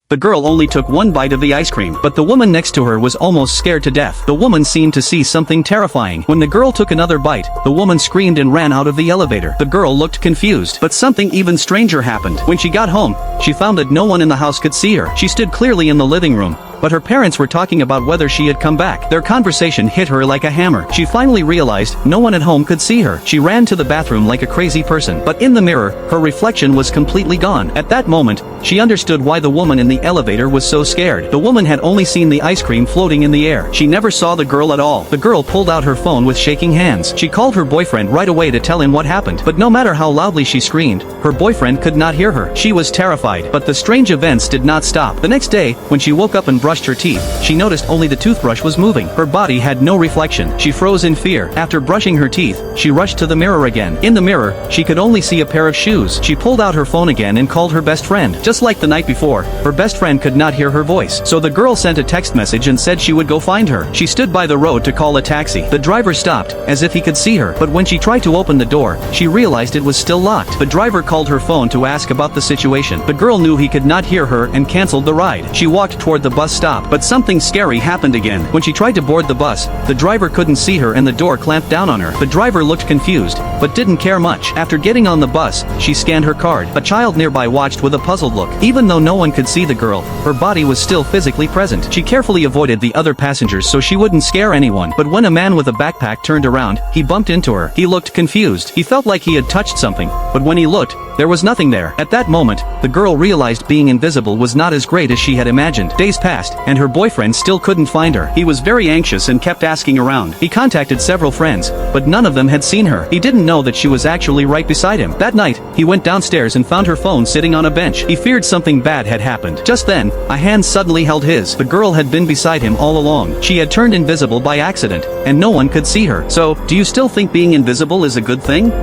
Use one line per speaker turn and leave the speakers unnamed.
The girl only took one bite of the ice cream, but the woman next to her was almost scared to death. The woman seemed to see something terrifying. When the girl took another bite, the woman screamed and ran out of the elevator. The girl looked confused, but something even stranger happened. When she got home, she found that no one in the house could see her. She stood clearly in the living room, but her parents were talking about whether she had come back. Their conversation hit her like a hammer. She finally realized no one at home could see her. She ran to the bathroom like a crazy person, but in the mirror, her reflection was completely gone. At that moment, she understood why the woman in the elevator was so scared. The woman had only seen the ice cream floating in the air. She never saw the girl at all. The girl pulled out her phone with shaking hands. She called her boyfriend right away to tell him what happened, but no matter how loudly she screamed, her boyfriend could not hear her. She was terrified, but the strange events did not stop. The next day, when she woke up and brushed her teeth, she noticed only the toothbrush was moving. Her body had no reflection. She froze in fear. After brushing her teeth, she rushed to the mirror again. In the mirror, she could only see a pair of shoes. She pulled out her phone again and called her best friend. Just like the night before, her best friend could not hear her voice, so the girl sent a text message and said she would go find her. She stood by the road to call a taxi. The driver stopped, as if he could see her, but when she tried to open the door, she realized it was still locked. The driver called her phone to ask about the situation. The girl knew he could not hear her and canceled the ride. She walked toward the bus stop, but something scary happened again. When she tried to board the bus, the driver couldn't see her and the door clamped down on her. The driver looked confused, but didn't care much. After getting on the bus, she scanned her card. A child nearby watched with a puzzled look. Even though no one could see the girl, her body was still physically present. She carefully avoided the other passengers so she wouldn't scare anyone, but when a man with a backpack turned around, he bumped into her. He looked confused. He felt like he had touched something, but when he looked, there was nothing there. At that moment, the girl realized being invisible was not as great as she had imagined. Days passed, and her boyfriend still couldn't find her. He was very anxious and kept asking around. He contacted several friends, but none of them had seen her. He didn't know that she was actually right beside him. That night, he went downstairs and found her phone sitting on a bench. He feared something bad had happened. Just then, a hand suddenly held his. The girl had been beside him all along. She had turned invisible by accident, and no one could see her. So, do you still think being invisible is a good thing?